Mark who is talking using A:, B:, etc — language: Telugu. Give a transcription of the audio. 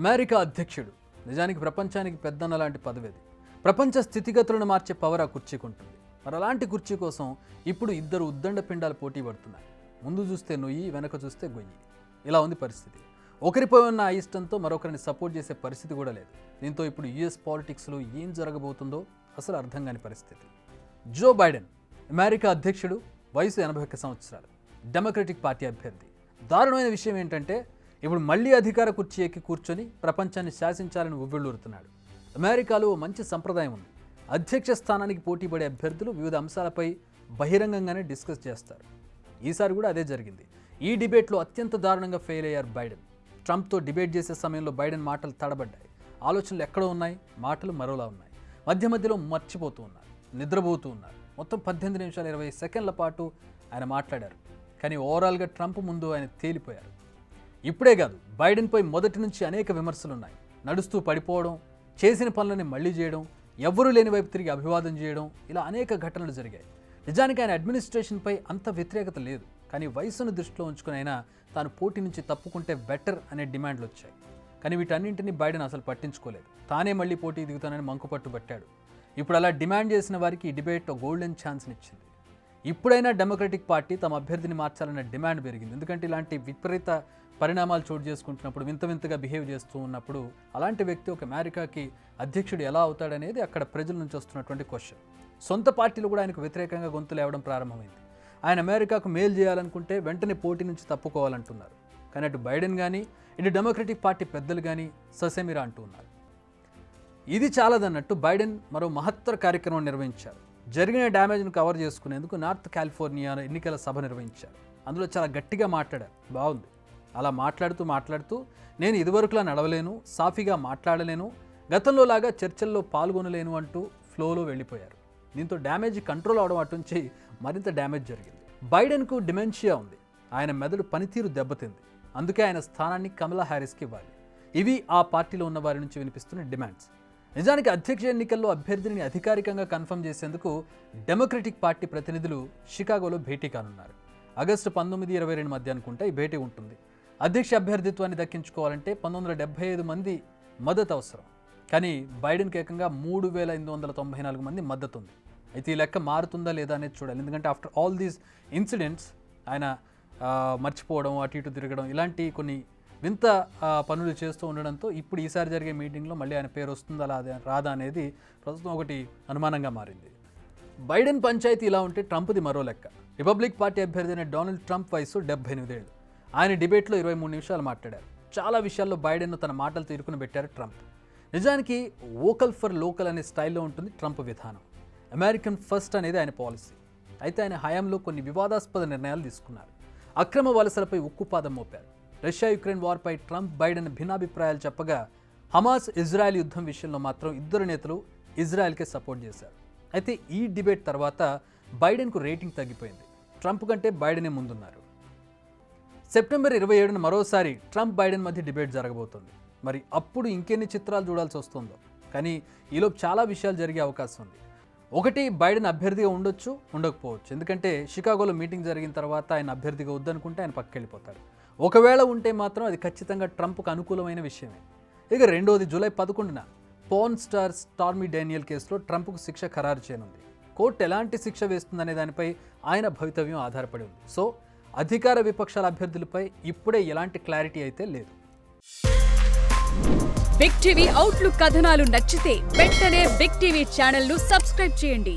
A: అమెరికా అధ్యక్షుడు నిజానికి ప్రపంచానికి పెద్దన్న లాంటి పదవి అది. ప్రపంచ స్థితిగతులను మార్చే పవర్ ఆ కుర్చీకి ఉంటుంది. మరి అలాంటి కుర్చీ కోసం ఇప్పుడు ఇద్దరు ఉద్దండ పిండాలు పోటీ పడుతున్నాయి. ముందు చూస్తే నొయ్యి, వెనక చూస్తే గొయ్యి. ఇలా ఉంది పరిస్థితి. ఒకరిపై ఉన్న అయిష్టంతో మరొకరిని సపోర్ట్ చేసే పరిస్థితి కూడా లేదు. దీంతో ఇప్పుడు యుఎస్ పాలిటిక్స్లో ఏం జరగబోతుందో అసలు అర్థం కాని పరిస్థితి. జో బైడెన్ అమెరికా అధ్యక్షుడు, వయసు 81 సంవత్సరాలు, డెమోక్రటిక్ పార్టీ అభ్యర్థి. దారుణమైన విషయం ఏంటంటే ఇప్పుడు మళ్ళీ అధికార కుర్చీ ఎక్కి కూర్చొని ప్రపంచాన్ని శాసించాలని ఉవ్విళ్ళూరుతున్నాడు. అమెరికాలో మంచి సంప్రదాయం ఉంది. అధ్యక్ష స్థానానికి పోటీ పడే అభ్యర్థులు వివిధ అంశాలపై బహిరంగంగానే డిస్కస్ చేస్తారు. ఈసారి కూడా అదే జరిగింది. ఈ డిబేట్లో అత్యంత దారుణంగా ఫెయిల్ అయ్యారు బైడెన్. ట్రంప్తో డిబేట్ చేసే సమయంలో బైడెన్ మాటలు తడబడ్డాయి. ఆలోచనలు ఎక్కడో ఉన్నాయి, మాటలు మరోలా ఉన్నాయి. మధ్య మధ్యలో మర్చిపోతూ ఉన్నారు, నిద్రపోతూ ఉన్నారు. మొత్తం 18 నిమిషాల 20 సెకండ్ల పాటు ఆయన మాట్లాడారు. కానీ ఓవరాల్గా ట్రంప్ ముందు ఆయన తేలిపోయారు. ఇప్పుడే కాదు, బైడెన్పై మొదటి నుంచి అనేక విమర్శలు ఉన్నాయి. నడుస్తూ పడిపోవడం, చేసిన పనులని మళ్లీ చేయడం, ఎవ్వరూ లేని వైపు తిరిగి అభివాదం చేయడం, ఇలా అనేక ఘటనలు జరిగాయి. నిజానికి ఆయన అడ్మినిస్ట్రేషన్పై అంత వ్యతిరేకత లేదు. కానీ వయసును దృష్టిలో ఉంచుకుని అయినా తాను పోటీ నుంచి తప్పుకుంటే బెటర్ అనే డిమాండ్లు వచ్చాయి. కానీ వీటన్నింటినీ బైడెన్ అసలు పట్టించుకోలేదు. తానే మళ్ళీ పోటీ దిగుతానని మంకుపట్టు పట్టాడు. ఇప్పుడు అలా డిమాండ్ చేసిన వారికి ఈ డిబేట్ గోల్డెన్ ఛాన్స్ని ఇచ్చింది. ఇప్పుడైనా డెమోక్రటిక్ పార్టీ తమ అభ్యర్థిని మార్చాలన్న డిమాండ్ పెరిగింది. ఎందుకంటే ఇలాంటి విపరీత పరిణామాలు చోటు చేసుకుంటున్నప్పుడు, వింతగా బిహేవ్ చేస్తూ ఉన్నప్పుడు అలాంటి వ్యక్తి ఒక అమెరికాకి అధ్యక్షుడు ఎలా అవుతాడనేది అక్కడ ప్రజల నుంచి వస్తున్నటువంటి క్వశ్చన్. సొంత పార్టీలు కూడా ఆయనకు వ్యతిరేకంగా గొంతు లేవడం ప్రారంభమైంది. ఆయన అమెరికాకు మేలు చేయాలనుకుంటే వెంటనే పోటీ నుంచి తప్పుకోవాలంటున్నారు. కానీ అటు బైడెన్ కానీ ఇటు డెమోక్రటిక్ పార్టీ పెద్దలు కానీ ససేమిరా అంటూ ఉన్నారు. ఇది చాలదన్నట్టు బైడెన్ మరో మహత్తర కార్యక్రమం నిర్వహించారు. జరిగిన డ్యామేజ్ను కవర్ చేసుకునేందుకు నార్త్ కాలిఫోర్నియా ఎన్నికల సభ నిర్వహించారు. అందులో చాలా గట్టిగా మాట్లాడారు. బాగుంది. అలా మాట్లాడుతూ నేను ఇదివరకులా నడవలేను, సాఫీగా మాట్లాడలేను, గతంలో లాగా చర్చల్లో పాల్గొనలేను అంటూ ఫ్లోలో వెళ్ళిపోయారు. దీంతో డ్యామేజ్ కంట్రోల్ అవడం అటుంచి మరింత డ్యామేజ్ జరిగింది. బైడెన్కు డిమెన్షియా ఉంది. ఆయన మెదడు పనితీరు దెబ్బతింది. అందుకే ఆయన స్థానాన్ని కమలా హ్యారిస్కి ఇవ్వాలి. ఇవి ఆ పార్టీలో ఉన్న వారి నుంచి వినిపిస్తున్న డిమాండ్స్. నిజానికి అధ్యక్ష ఎన్నికల్లో అభ్యర్థిని అధికారికంగా కన్ఫర్మ్ చేసేందుకు డెమోక్రటిక్ పార్టీ ప్రతినిధులు షికాగోలో భేటీ కానున్నారు. ఆగస్టు 19, 22 మధ్య అనుకుంటే ఈ భేటీ ఉంటుంది. అధ్యక్ష అభ్యర్థిత్వాన్ని దక్కించుకోవాలంటే 1975 మంది మద్దతు అవసరం. కానీ బైడెన్కి ఏకంగా 3,894 మంది మద్దతు ఉంది. అయితే ఈ లెక్క మారుతుందా లేదా అనేది చూడాలి. ఎందుకంటే ఆఫ్టర్ ఆల్ దీస్ ఇన్సిడెంట్స్ ఆయన మర్చిపోవడం, అటు ఇటు తిరగడం, ఇలాంటి కొన్ని వింత పనులు చేస్తూ ఉండడంతో ఇప్పుడు ఈసారి జరిగే మీటింగ్లో మళ్ళీ ఆయన పేరు వస్తుందా రాదా అనేది ప్రస్తుతం ఒకటి అనుమానంగా మారింది. బైడెన్ పంచాయతీ ఇలా ఉంటే ట్రంప్ది మరో లెక్క. రిపబ్లిక్ పార్టీ అభ్యర్థి అయిన డొనాల్డ్ ట్రంప్ వయసు 78 ఏళ్ళు. ఆయన డిబేట్లో 23 నిమిషాలు మాట్లాడారు. చాలా విషయాల్లో బైడెన్ను తన మాటలు తీరుకుని పెట్టారు ట్రంప్. నిజానికి వోకల్ ఫర్ లోకల్ అనే స్టైల్లో ఉంటుంది ట్రంప్ విధానం. అమెరికన్ ఫస్ట్ అనేది ఆయన పాలసీ. అయితే ఆయన హయాంలో కొన్ని వివాదాస్పద నిర్ణయాలు తీసుకున్నారు. అక్రమ వలసలపై ఉక్కుపాదం మోపారు. రష్యా యుక్రెయిన్ వార్పై ట్రంప్, బైడెన్ భిన్నాభిప్రాయాలు చెప్పగా హమాస్ ఇజ్రాయెల్ యుద్ధం విషయంలో మాత్రం ఇద్దరు నేతలు ఇజ్రాయెల్కే సపోర్ట్ చేశారు. అయితే ఈ డిబేట్ తర్వాత బైడెన్కు రేటింగ్ తగ్గిపోయింది. ట్రంప్ కంటే బైడెనే ముందున్నారు. సెప్టెంబర్ 27న మరోసారి ట్రంప్, బైడెన్ మధ్య డిబేట్ జరగబోతోంది. మరి అప్పుడు ఇంకెన్ని చిత్రాలు చూడాల్సి వస్తుందో. కానీ ఈలోపు చాలా విషయాలు జరిగే అవకాశం ఉంది. ఒకటి, బైడెన్ అభ్యర్థిగా ఉండొచ్చు, ఉండకపోవచ్చు. ఎందుకంటే షికాగోలో మీటింగ్ జరిగిన తర్వాత ఆయన అభ్యర్థిగా వద్దనుకుంటే ఆయన పక్కకెళ్ళిపోతారు. ఒకవేళ ఉంటే మాత్రం అది ఖచ్చితంగా ట్రంప్కు అనుకూలమైన విషయమే. ఇక రెండోది, జూలై 11న పోర్న్ స్టార్ స్టార్మీ డానియల్ కేసులో ట్రంప్కు శిక్ష ఖరారు చేయనుంది. కోర్టు ఎలాంటి శిక్ష వేస్తుందనే దానిపై ఆయన భవితవ్యం ఆధారపడి ఉంది. సో అధికార విపక్షాల అభ్యర్థులపై ఇప్పుడే ఎలాంటి క్లారిటీ అయితే లేదు.
B: బిగ్ టీవీ అవుట్లుక్ కథనాలు నచ్చితే వెంటనే బిగ్ టీవీ ఛానల్ ను సబ్స్క్రైబ్ చేయండి.